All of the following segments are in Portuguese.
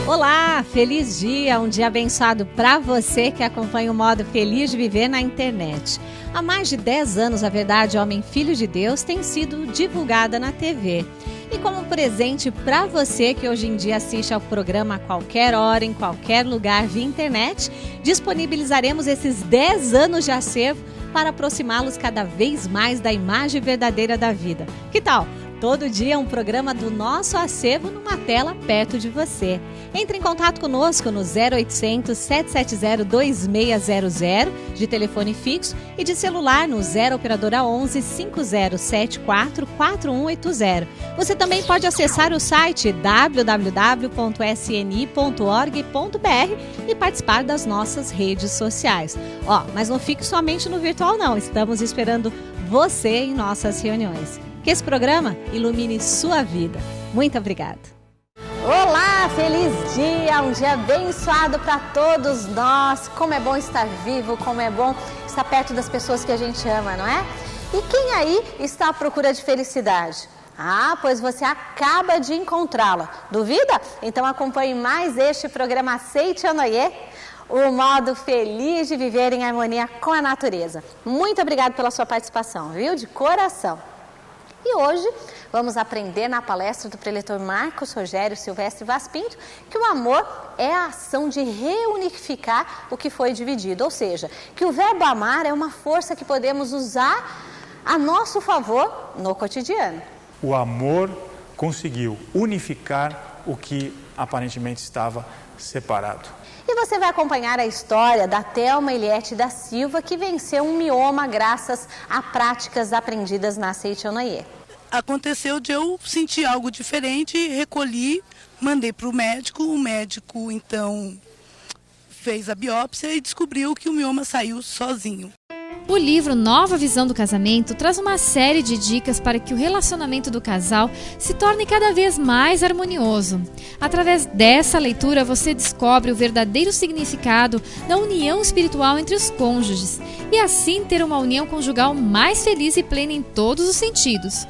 Olá, feliz dia, um dia abençoado para você que acompanha o modo Feliz de Viver na internet. Há mais de 10 anos, a Verdade Homem Filho de Deus tem sido divulgada na TV. E como presente para você que hoje em dia assiste ao programa a qualquer hora, em qualquer lugar via internet, disponibilizaremos esses 10 anos de acervo para aproximá-los cada vez mais da imagem verdadeira da vida. Que tal? Todo dia um programa do nosso acervo numa tela perto de você. Entre em contato conosco no 0800 770 2600 de telefone fixo e de celular no 0 operadora 11 5074 4180. Você também pode acessar o site www.sni.org.br e participar das nossas redes sociais. Mas não fique somente no virtual não, estamos esperando você em nossas reuniões. Que esse programa ilumine sua vida. Muito obrigada. Olá, feliz dia, um dia abençoado para todos nós. Como é bom estar vivo, como é bom estar perto das pessoas que a gente ama, não é? E quem aí está à procura de felicidade? Pois você acaba de encontrá-la. Duvida? Então acompanhe mais este programa Seitianoye, o modo feliz de viver em harmonia com a natureza. Muito obrigado pela sua participação, viu? De coração. E hoje vamos aprender na palestra do preletor Marcos Rogério Silvestre Vaz Pinto que o amor é a ação de reunificar o que foi dividido, ou seja, que o verbo amar é uma força que podemos usar a nosso favor no cotidiano. O amor conseguiu unificar o que aparentemente estava separado. E você vai acompanhar a história da Thelma Eliette da Silva, que venceu um mioma graças a práticas aprendidas na Seitianoye. Aconteceu de eu sentir algo diferente, recolhi, mandei para o médico então fez a biópsia e descobriu que o mioma saiu sozinho. O livro Nova Visão do Casamento traz uma série de dicas para que o relacionamento do casal se torne cada vez mais harmonioso. Através dessa leitura, você descobre o verdadeiro significado da união espiritual entre os cônjuges e assim ter uma união conjugal mais feliz e plena em todos os sentidos.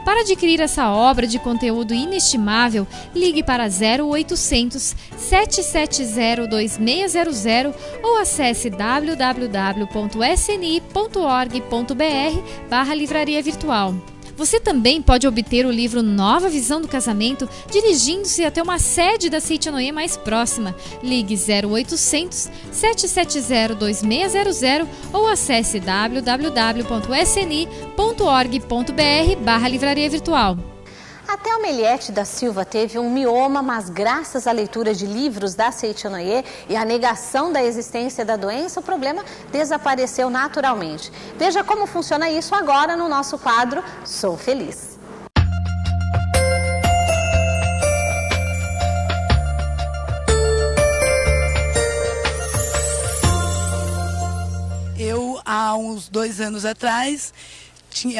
Para adquirir essa obra de conteúdo inestimável, ligue para 0800 770 2600 ou acesse www.sni.org.br/livraria virtual. Você também pode obter o livro Nova Visão do Casamento dirigindo-se até uma sede da Seitianoye mais próxima. Ligue 0800 770 2600 ou acesse www.sni.org.br/livraria virtual. A Thelma Eliette da Silva teve um mioma, mas graças à leitura de livros da Seitianoye e à negação da existência da doença, o problema desapareceu naturalmente. Veja como funciona isso agora no nosso quadro Sou Feliz. Eu, há uns 2 anos atrás,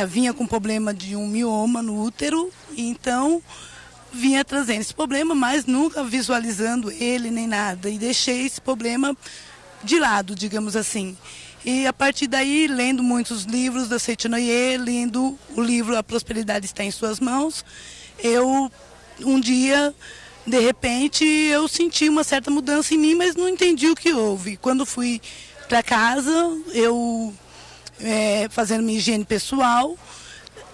vinha com problema de um mioma no útero, então vinha trazendo esse problema, mas nunca visualizando ele nem nada. E deixei esse problema de lado, digamos assim. E a partir daí, lendo muitos livros da Seitianoye, lendo o livro A Prosperidade Está em Suas Mãos, um dia, de repente, eu senti uma certa mudança em mim, mas não entendi o que houve. Quando fui para casa, fazendo minha higiene pessoal,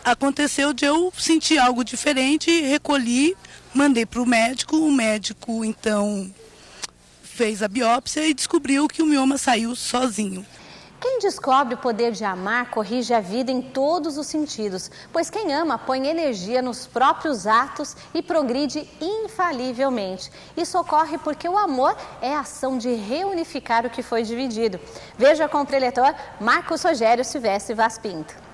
aconteceu de eu sentir algo diferente, recolhi, mandei para o médico então fez a biópsia e descobriu que o mioma saiu sozinho. Quem descobre o poder de amar corrige a vida em todos os sentidos, pois quem ama põe energia nos próprios atos e progride infalivelmente. Isso ocorre porque o amor é a ação de reunificar o que foi dividido. Veja com o preletor Marcos Rogério Silvestre Vaz Pinto.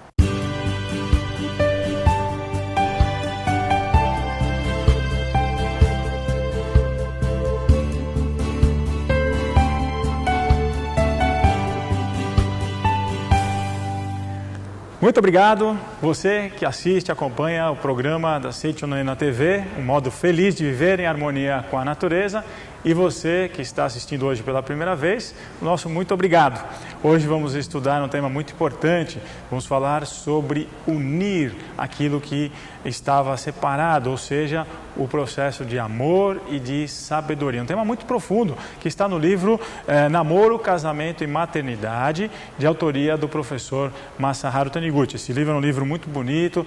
Muito obrigado, você que assiste, acompanha o programa da Seitianoye na TV, um modo feliz de viver em harmonia com a natureza. E você que está assistindo hoje pela primeira vez, nosso muito obrigado. Hoje vamos estudar um tema muito importante, vamos falar sobre unir aquilo que estava separado, ou seja, o processo de amor e de sabedoria. Um tema muito profundo que está no livro Namoro, Casamento e Maternidade, de autoria do professor Masaharu Taniguchi. Esse livro é um livro muito bonito,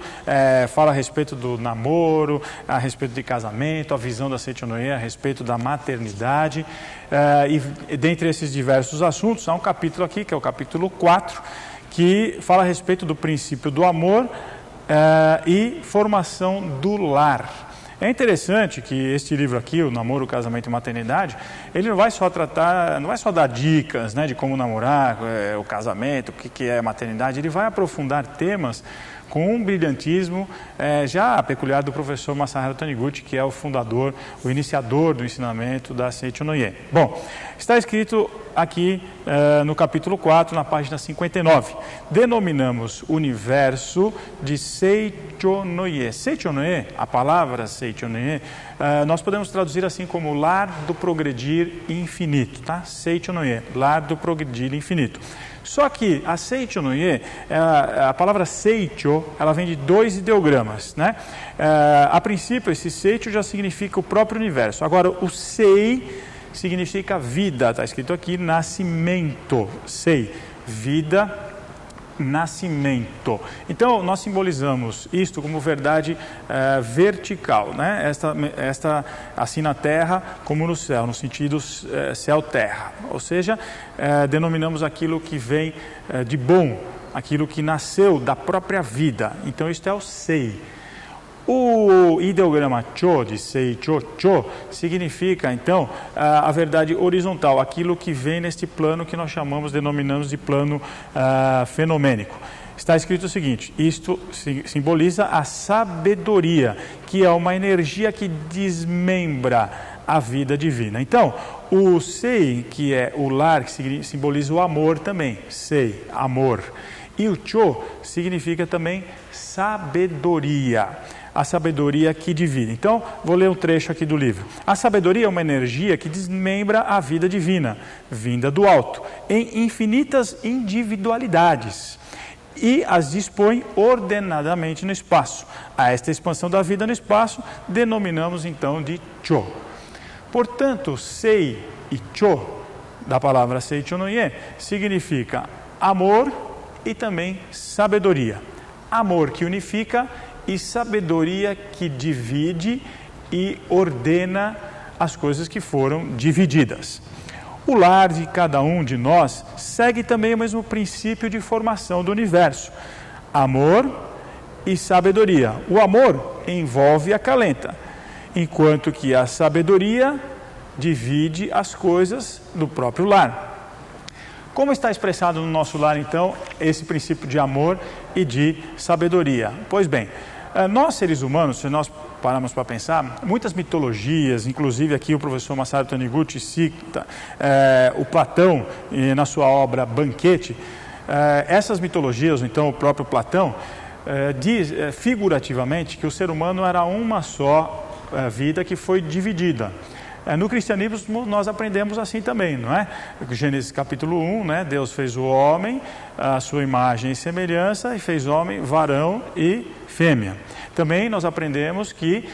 fala a respeito do namoro, a respeito de casamento, a visão da Seicho no Ie, a respeito da maternidade, e dentre esses diversos assuntos, há um capítulo aqui, que é o capítulo 4, que fala a respeito do princípio do amor e formação do lar. É interessante que este livro aqui, o Namoro, Casamento e Maternidade, ele não vai só dar dicas, né, de como namorar, o casamento, o que é maternidade, ele vai aprofundar temas com um brilhantismo já peculiar do professor Masaharu Taniguchi, que é o fundador, o iniciador do ensinamento da Seicho no Ie. Bom, está escrito aqui no capítulo 4, na página 59. Denominamos o universo de Seicho no Ie. Seicho no Ie, a palavra Seicho no Ie, nós podemos traduzir assim como lar do progredir infinito, tá? Seicho no Ie, lar do progredir infinito. Só que a Seicho no Ie, a palavra Seicho, ela vem de dois ideogramas, né? A princípio, esse Seicho já significa o próprio universo. Agora, o Sei significa vida, está escrito aqui, nascimento. Sei, vida, nascimento. Então, nós simbolizamos isto como verdade vertical, né? Esta assim na terra como no céu, no sentido céu-terra. Ou seja, denominamos aquilo que vem de bom, aquilo que nasceu da própria vida. Então, isto é o Sei. O ideograma Cho, de Seicho, Cho, significa, então, a verdade horizontal, aquilo que vem neste plano que nós denominamos de plano fenomênico. Está escrito o seguinte: isto simboliza a sabedoria, que é uma energia que desmembra a vida divina. Então, o Sei, que é o lar, que simboliza o amor também, Sei, amor. E o Cho significa também sabedoria. A sabedoria que divide. Então, vou ler um trecho aqui do livro. A sabedoria é uma energia que desmembra a vida divina, vinda do alto, em infinitas individualidades, e as dispõe ordenadamente no espaço. A esta expansão da vida no espaço, denominamos então de Cho. Portanto, Sei e Cho, da palavra Seicho no Ie, significa amor e também sabedoria. Amor que unifica e sabedoria que divide e ordena as coisas que foram divididas. O lar de cada um de nós segue também o mesmo princípio de formação do universo: amor e sabedoria. O amor envolve e acalenta, enquanto que a sabedoria divide as coisas do próprio lar. Como está expressado no nosso lar, então, esse princípio de amor e de sabedoria? Pois bem, nós seres humanos, se nós pararmos para pensar, muitas mitologias, inclusive aqui o professor Masaharu Taniguchi cita o Platão na sua obra Banquete. Essas mitologias, então o próprio Platão, diz figurativamente que o ser humano era uma só vida que foi dividida. No cristianismo nós aprendemos assim também, não é? Gênesis capítulo 1, né? Deus fez o homem, a sua imagem e semelhança, e fez homem, varão e fêmea. Também nós aprendemos que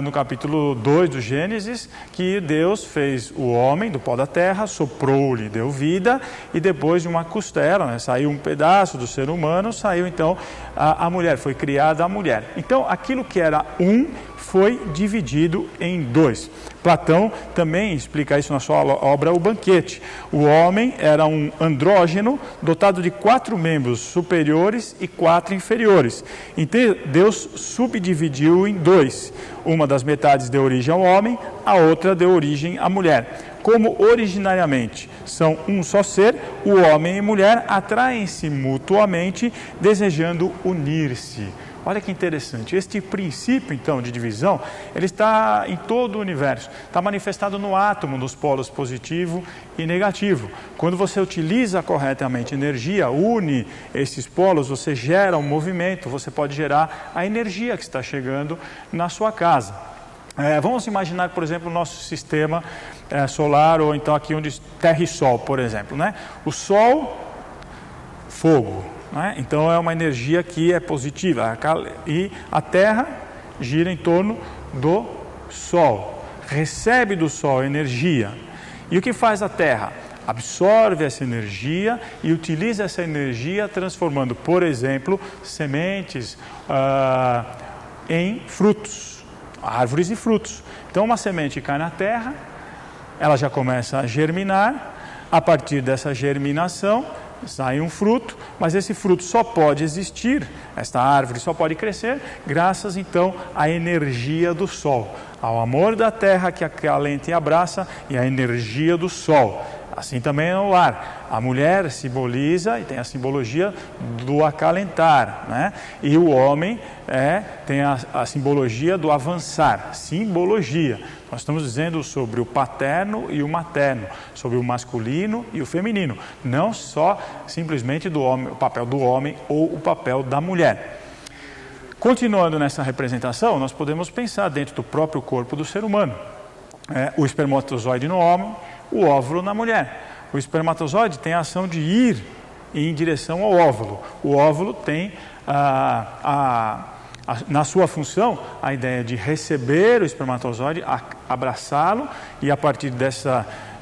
no capítulo 2 do Gênesis, que Deus fez o homem do pó da terra, soprou-lhe, deu vida, e depois de uma costela, né, saiu um pedaço do ser humano, saiu então a mulher, foi criada a mulher. Então aquilo que era um foi dividido em dois. Platão também explica isso na sua obra O Banquete. O homem era um andrógeno dotado de 4 membros superiores e 4 inferiores. Então Deus subdividiu em 2. Uma das metades deu origem ao homem, a outra deu origem à mulher. Como originariamente são um só ser, o homem e a mulher atraem-se mutuamente, desejando unir-se. Olha que interessante, este princípio então de divisão, ele está em todo o universo, está manifestado no átomo, nos polos positivo e negativo. Quando você utiliza corretamente energia, une esses polos, você gera um movimento, você pode gerar a energia que está chegando na sua casa. Vamos imaginar, por exemplo, o nosso sistema solar, ou então aqui onde Terra e Sol, por exemplo, né? O Sol, fogo, né? Então é uma energia que é positiva, e a Terra gira em torno do Sol, recebe do Sol energia. E o que faz a Terra? Absorve essa energia e utiliza essa energia transformando, por exemplo, sementes em frutos, árvores e frutos. Então uma semente cai na terra, ela já começa a germinar, a partir dessa germinação sai um fruto, mas esse fruto só pode existir, esta árvore só pode crescer graças então à energia do sol, ao amor da terra que acalenta e abraça e à energia do sol. Assim também é no lar. A mulher simboliza e tem a simbologia do acalentar, né? E o homem tem a simbologia do avançar. Simbologia. Nós estamos dizendo sobre o paterno e o materno, sobre o masculino e o feminino. Não só simplesmente do homem, o papel do homem ou o papel da mulher. Continuando nessa representação, nós podemos pensar dentro do próprio corpo do ser humano. O espermatozoide no homem, o óvulo na mulher. O espermatozoide tem a ação de ir em direção ao óvulo. O óvulo tem na sua função a ideia de receber o espermatozoide, abraçá-lo, e a partir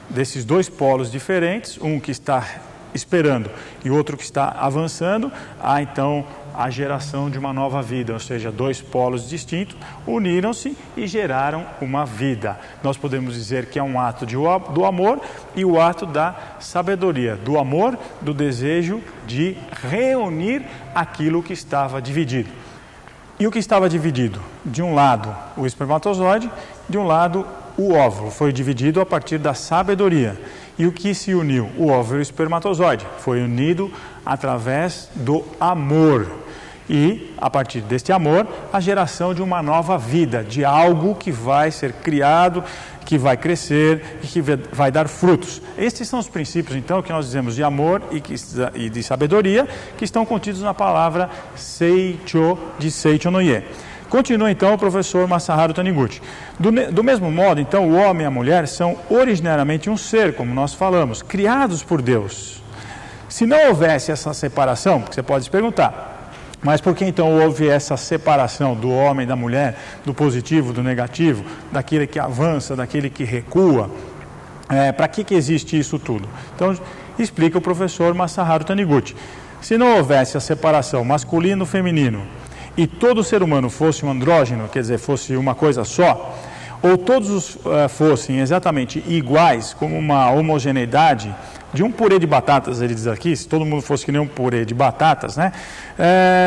desses dois polos diferentes, um que está esperando e outro que está avançando, há então a geração de uma nova vida, ou seja, dois polos distintos uniram-se e geraram uma vida. Nós podemos dizer que é um ato do amor e o ato da sabedoria, do amor, do desejo de reunir aquilo que estava dividido. E o que estava dividido? De um lado o espermatozoide, de um lado o óvulo. Foi dividido a partir da sabedoria. E o que se uniu? O óvulo e o espermatozoide. Foi unido através do amor. E, a partir deste amor, a geração de uma nova vida, de algo que vai ser criado, que vai crescer e que vai dar frutos. Estes são os princípios, então, que nós dizemos de amor e de sabedoria, que estão contidos na palavra Seicho de Seicho no Ie. Continua, então, o professor Masaharu Taniguchi. Do mesmo modo, então, o homem e a mulher são originariamente um ser, como nós falamos, criados por Deus. Se não houvesse essa separação, porque você pode se perguntar, mas por que então houve essa separação do homem e da mulher, do positivo, do negativo, daquele que avança, daquele que recua? Para que existe isso tudo? Então, explica o professor Masaharu Taniguchi. Se não houvesse a separação masculino-feminino e todo ser humano fosse um andrógeno, quer dizer, fosse uma coisa só, ou todos fossem exatamente iguais, como uma homogeneidade, de um purê de batatas, ele diz aqui, se todo mundo fosse que nem um purê de batatas, né?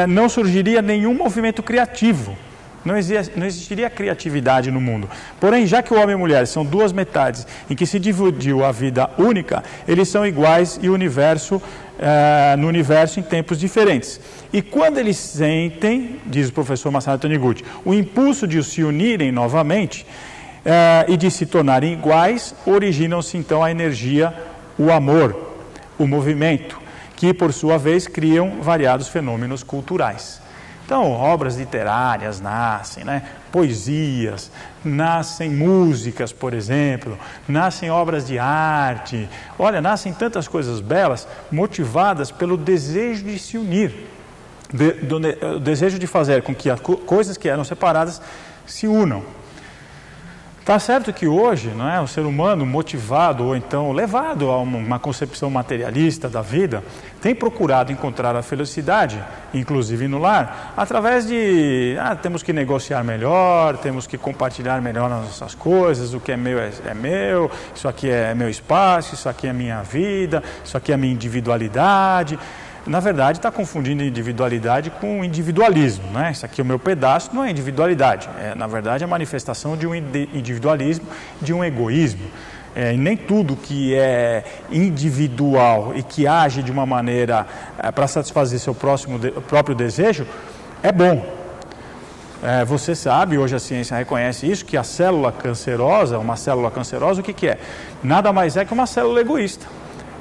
Não surgiria nenhum movimento criativo, não existiria criatividade no mundo. Porém, já que o homem e a mulher são duas metades em que se dividiu a vida única, eles são iguais e no universo em tempos diferentes. E quando eles sentem, diz o professor Masaharu Taniguchi, o impulso de se unirem novamente e de se tornarem iguais, originam-se então a energia, o amor, o movimento, que por sua vez criam variados fenômenos culturais. Então, obras literárias nascem, né? Poesias, nascem músicas, por exemplo, nascem obras de arte. Olha, nascem tantas coisas belas, motivadas pelo desejo de se unir, o desejo de fazer com que as coisas que eram separadas se unam. Está certo que hoje, não é, o ser humano motivado ou então levado a uma concepção materialista da vida, tem procurado encontrar a felicidade, inclusive no lar, através de temos que negociar melhor, temos que compartilhar melhor as nossas coisas, o que é meu é meu, isso aqui é meu espaço, isso aqui é minha vida, isso aqui é minha individualidade. Na verdade, está confundindo individualidade com individualismo, né? Isso aqui é o meu pedaço, não é individualidade. Na verdade, é a manifestação de um individualismo, de um egoísmo. E nem tudo que é individual e que age de uma maneira para satisfazer seu próprio desejo é bom. Você sabe, hoje a ciência reconhece isso, que a célula cancerosa, o que é? Nada mais é que uma célula egoísta.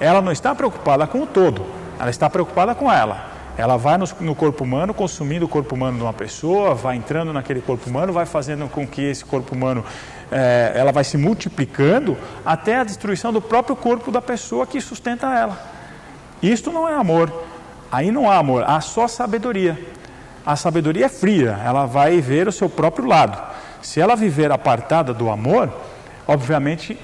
Ela não está preocupada com o todo. Ela está preocupada com ela. Ela vai no corpo humano, consumindo o corpo humano de uma pessoa, vai entrando naquele corpo humano, vai fazendo com que esse corpo humano, ela vai se multiplicando até a destruição do próprio corpo da pessoa que sustenta ela. Isto não é amor. Aí não há amor, há só sabedoria. A sabedoria é fria, ela vai ver o seu próprio lado. Se ela viver apartada do amor, obviamente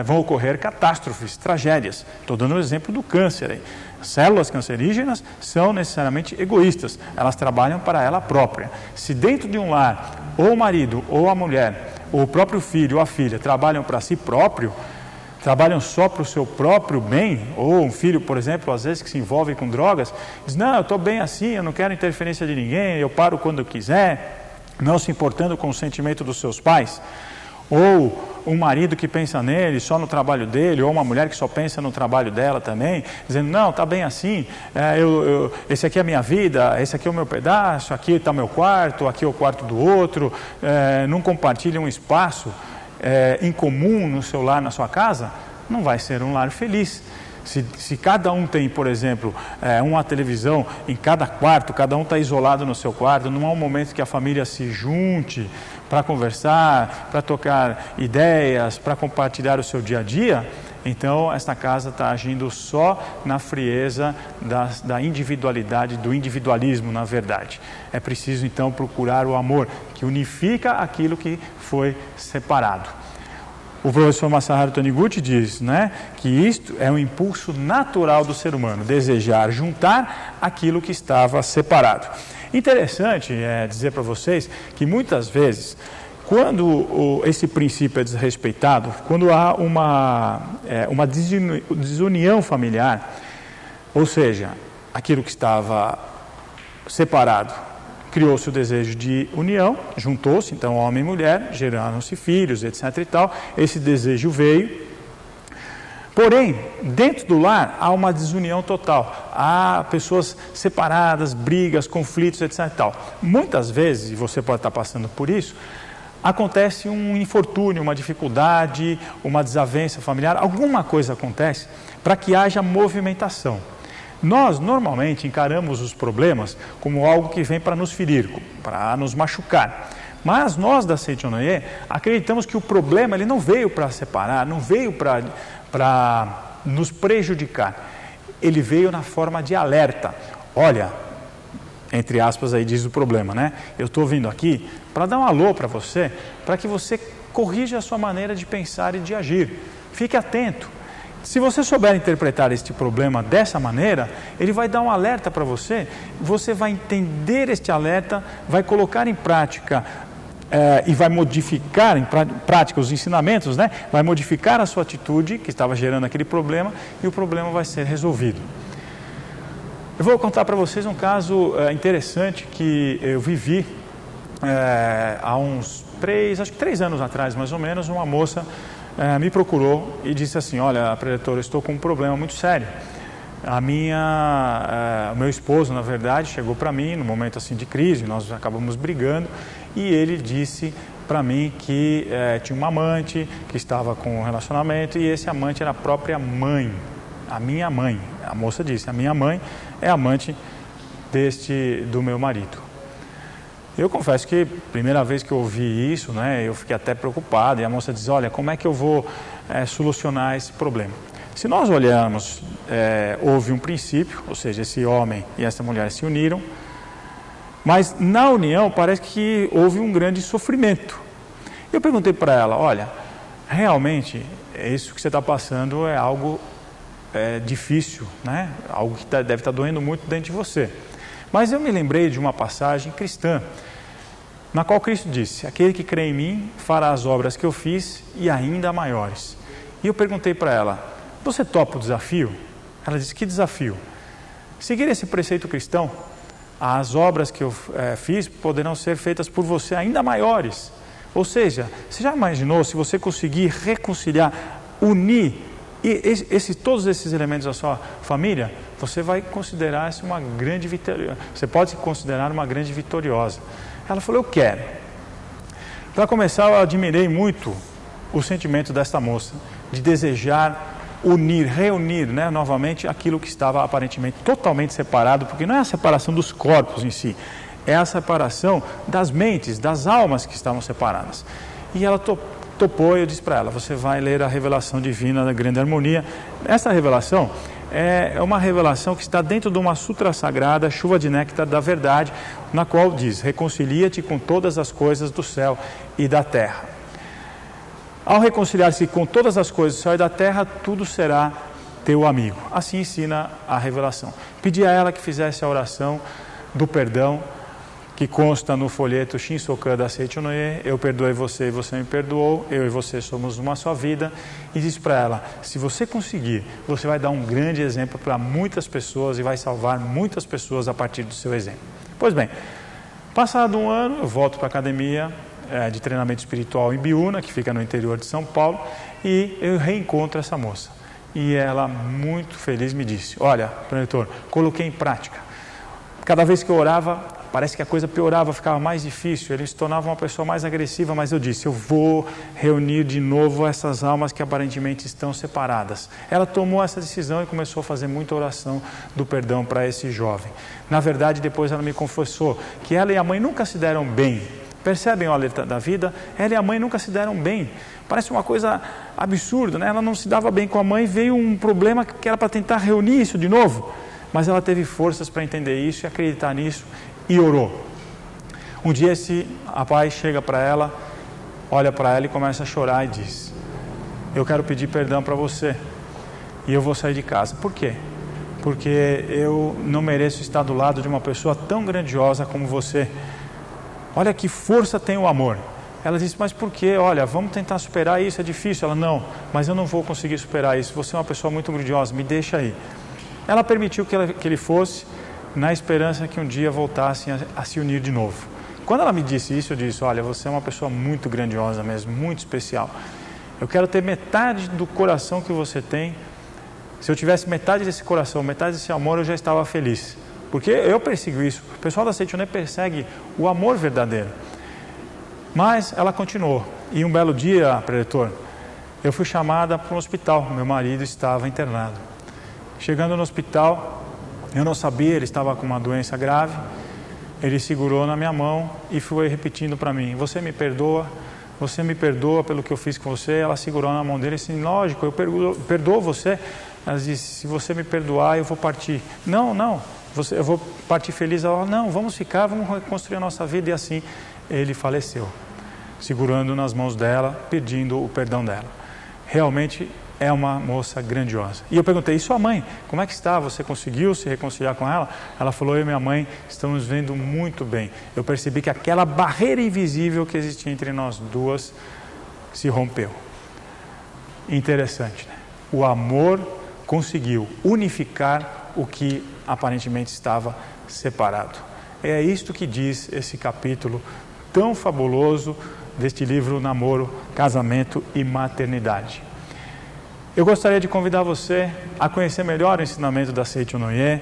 vão ocorrer catástrofes, tragédias. Estou dando o exemplo do câncer aí. Células cancerígenas são necessariamente egoístas, elas trabalham para ela própria. Se dentro de um lar, ou o marido, ou a mulher, ou o próprio filho ou a filha trabalham para si próprio, trabalham só para o seu próprio bem, ou um filho, por exemplo, às vezes que se envolve com drogas, diz, não, eu estou bem assim, eu não quero interferência de ninguém, eu paro quando eu quiser, não se importando com o sentimento dos seus pais. Ou um marido que pensa nele, só no trabalho dele, ou uma mulher que só pensa no trabalho dela também, dizendo, não, está bem assim, esse aqui é a minha vida, esse aqui é o meu pedaço, aqui está o meu quarto, aqui é o quarto do outro, não compartilha um espaço em comum no seu lar, na sua casa, não vai ser um lar feliz. Se cada um tem, por exemplo, uma televisão em cada quarto, cada um está isolado no seu quarto, não há um momento que a família se junte para conversar, para trocar ideias, para compartilhar o seu dia a dia, então esta casa está agindo só na frieza da individualidade, do individualismo, na verdade. É preciso então procurar o amor, que unifica aquilo que foi separado. O professor Masaharu Taniguchi diz, né, que isto é um impulso natural do ser humano, desejar juntar aquilo que estava separado. Interessante dizer para vocês que muitas vezes, quando esse princípio é desrespeitado, quando há uma desunião familiar, ou seja, aquilo que estava separado, criou-se o desejo de união, juntou-se, então homem e mulher, geraram-se filhos, etc. e tal, esse desejo veio, porém, dentro do lar há uma desunião total, há pessoas separadas, brigas, conflitos, etc. e tal. Muitas vezes, e você pode estar passando por isso, acontece um infortúnio, uma dificuldade, uma desavença familiar, alguma coisa acontece para que haja movimentação. Nós, normalmente, encaramos os problemas como algo que vem para nos ferir, para nos machucar. Mas nós, da Seichonoye, acreditamos que o problema ele não veio para separar, não veio para nos prejudicar. Ele veio na forma de alerta. Olha, entre aspas, aí diz o problema, né? Eu estou vindo aqui para dar um alô para você, para que você corrija a sua maneira de pensar e de agir. Fique atento. Se você souber interpretar este problema dessa maneira, ele vai dar um alerta para você, você vai entender este alerta, vai colocar em prática e vai modificar em prática os ensinamentos, né? Vai modificar a sua atitude que estava gerando aquele problema e o problema vai ser resolvido. Eu vou contar para vocês um caso interessante que eu vivi há uns 3 anos atrás, mais ou menos. Uma moça me procurou e disse assim, olha, preletor, eu estou com um problema muito sério. O meu esposo, na verdade, chegou para mim num momento assim de crise, nós acabamos brigando, e ele disse para mim que tinha uma amante, que estava com um relacionamento, e esse amante era a própria mãe, a minha mãe. A moça disse, a minha mãe é amante do meu marido. Eu confesso que, primeira vez que eu ouvi isso, né, eu fiquei até preocupado, e a moça diz, olha, como é que eu vou solucionar esse problema? Se nós olharmos, houve um princípio, ou seja, esse homem e essa mulher se uniram, mas na união parece que houve um grande sofrimento. Eu perguntei para ela, olha, realmente, isso que você está passando é algo difícil, né? Algo que deve estar doendo muito dentro de você. Mas eu me lembrei de uma passagem cristã, na qual Cristo disse, aquele que crê em mim fará as obras que eu fiz e ainda maiores. E eu perguntei para ela, você topa o desafio? Ela disse, que desafio? Seguir esse preceito cristão, as obras que eu fiz poderão ser feitas por você ainda maiores. Ou seja, você já imaginou se você conseguir reconciliar, unir todos esses elementos da sua família, você vai considerar isso uma grande vitória. Você pode se considerar uma grande vitoriosa. Ela falou, eu quero. Para começar, eu admirei muito o sentimento desta moça, de desejar unir, reunir, né, novamente aquilo que estava aparentemente totalmente separado, porque não é a separação dos corpos em si, é a separação das mentes, das almas que estavam separadas. E ela topou, e eu disse para ela, você vai ler a revelação divina da Grande Harmonia. Essa revelação é uma revelação que está dentro de uma sutra sagrada, Chuva de Néctar da Verdade, na qual diz, reconcilia-te com todas as coisas do céu e da terra. Ao reconciliar-se com todas as coisas do céu e da terra, tudo será teu amigo. Assim ensina a revelação. Pedi a ela que fizesse a oração do perdão, que consta no folheto Shinsokan da Seicho Noye, eu perdoei você e você me perdoou, eu e você somos uma só vida, e disse para ela, se você conseguir, você vai dar um grande exemplo para muitas pessoas e vai salvar muitas pessoas a partir do seu exemplo. Pois bem, passado um ano, eu volto para a academia de treinamento espiritual em Biúna, que fica no interior de São Paulo, e eu reencontro essa moça. E ela, muito feliz, me disse, olha, preletor, coloquei em prática. Cada vez que eu orava, parece que a coisa piorava, ficava mais difícil, ele se tornava uma pessoa mais agressiva, mas eu disse, eu vou reunir de novo essas almas que aparentemente estão separadas. Ela tomou essa decisão e começou a fazer muita oração do perdão para esse jovem. Na verdade, depois ela me confessou que ela e a mãe nunca se deram bem. Percebem o alerta da vida? Ela e a mãe nunca se deram bem. Parece uma coisa absurda, né? Ela não se dava bem com a mãe, veio um problema que era para tentar reunir isso de novo. Mas ela teve forças para entender isso e acreditar nisso e orou. Um dia esse rapaz chega para ela, olha para ela e começa a chorar e diz, eu quero pedir perdão para você e eu vou sair de casa. Por quê? Porque eu não mereço estar do lado de uma pessoa tão grandiosa como você. Olha que força tem o amor. Ela disse, mas por quê? Olha, vamos tentar superar isso, é difícil. Ela, não, mas eu não vou conseguir superar isso. Você é uma pessoa muito grandiosa, me deixa aí. Ela permitiu que ele fosse, na esperança que um dia voltassem a se unir de novo. Quando ela me disse isso, eu disse, olha, você é uma pessoa muito grandiosa mesmo, muito especial. Eu quero ter metade do coração que você tem. Se eu tivesse metade desse coração, metade desse amor, eu já estava feliz. Porque eu persigo isso. O pessoal da Seicho Noye persegue o amor verdadeiro. Mas ela continuou. E um belo dia, preletor, eu fui chamada para um hospital. Meu marido estava internado. Chegando no hospital, eu não sabia, ele estava com uma doença grave. Ele segurou na minha mão e foi repetindo para mim, você me perdoa pelo que eu fiz com você. Ela segurou na mão dele e disse, lógico, eu perdoo você. Ela disse, se você me perdoar, eu vou partir. Não, eu vou partir feliz. Ela, não, vamos ficar, vamos reconstruir a nossa vida. E assim, ele faleceu, segurando nas mãos dela, pedindo o perdão dela. Realmente é uma moça grandiosa. E eu perguntei, e sua mãe, como é que está? Você conseguiu se reconciliar com ela? Ela falou, eu e minha mãe estamos vendo muito bem. Eu percebi que aquela barreira invisível que existia entre nós duas se rompeu. Interessante, né? O amor conseguiu unificar o que aparentemente estava separado. É isto que diz esse capítulo tão fabuloso deste livro Namoro, Casamento e Maternidade. Eu gostaria de convidar você a conhecer melhor o ensinamento da Seicho Noye.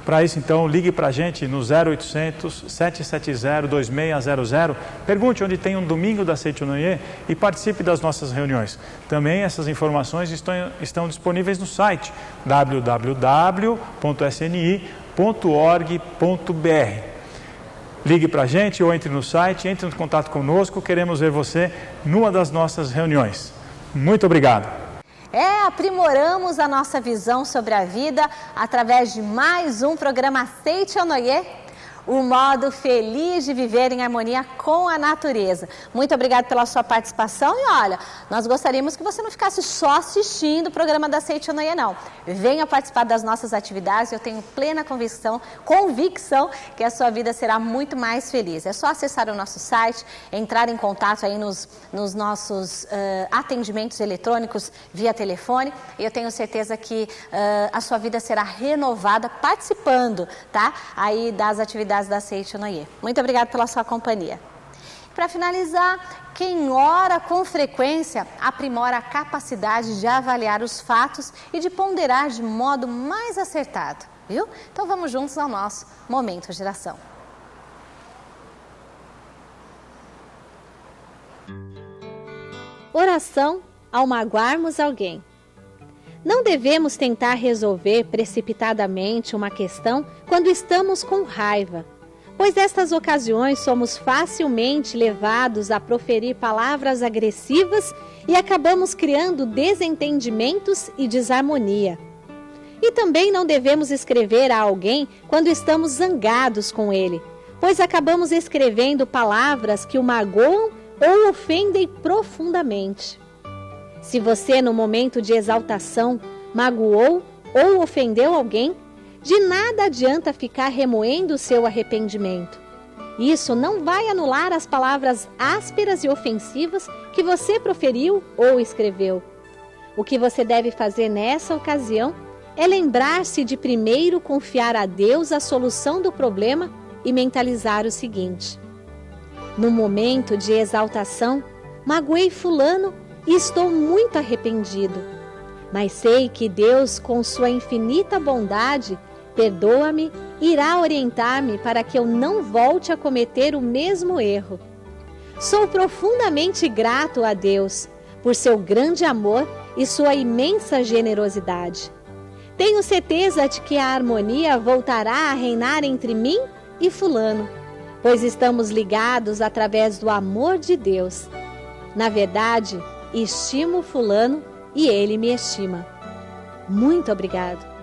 Para isso, então, ligue para a gente no 0800 770 2600. Pergunte onde tem um domingo da Seicho Noye e participe das nossas reuniões. Também essas informações estão disponíveis no site www.sni.org.br. Ligue para a gente ou entre no site, entre em contato conosco. Queremos ver você numa das nossas reuniões. Muito obrigado. Aprimoramos a nossa visão sobre a vida através de mais um programa Seicho Noye, o modo feliz de viver em harmonia com a natureza. Muito obrigado pela sua participação e olha, nós gostaríamos que você não ficasse só assistindo o programa da Seicho Noye, não. Venha participar das nossas atividades, eu tenho plena convicção que a sua vida será muito mais feliz. É só acessar o nosso site, entrar em contato aí nos nossos atendimentos eletrônicos via telefone e eu tenho certeza que a sua vida será renovada participando, tá? Aí das atividades da Seicho Noye. Muito obrigada pela sua companhia. Para finalizar, quem ora com frequência aprimora a capacidade de avaliar os fatos e de ponderar de modo mais acertado, viu? Então vamos juntos ao nosso Momento Geração. Oração ao magoarmos alguém. Não devemos tentar resolver precipitadamente uma questão quando estamos com raiva, pois nestas ocasiões somos facilmente levados a proferir palavras agressivas e acabamos criando desentendimentos e desarmonia. E também não devemos escrever a alguém quando estamos zangados com ele, pois acabamos escrevendo palavras que o magoam ou ofendem profundamente. Se você, no momento de exaltação, magoou ou ofendeu alguém, de nada adianta ficar remoendo o seu arrependimento. Isso não vai anular as palavras ásperas e ofensivas que você proferiu ou escreveu. O que você deve fazer nessa ocasião é lembrar-se de primeiro confiar a Deus a solução do problema e mentalizar o seguinte: no momento de exaltação, magoei fulano e estou muito arrependido. Mas sei que Deus, com sua infinita bondade, perdoa-me e irá orientar-me para que eu não volte a cometer o mesmo erro. Sou profundamente grato a Deus por seu grande amor e sua imensa generosidade. Tenho certeza de que a harmonia voltará a reinar entre mim e fulano, pois estamos ligados através do amor de Deus. Na verdade, estimo fulano e ele me estima. Muito obrigado.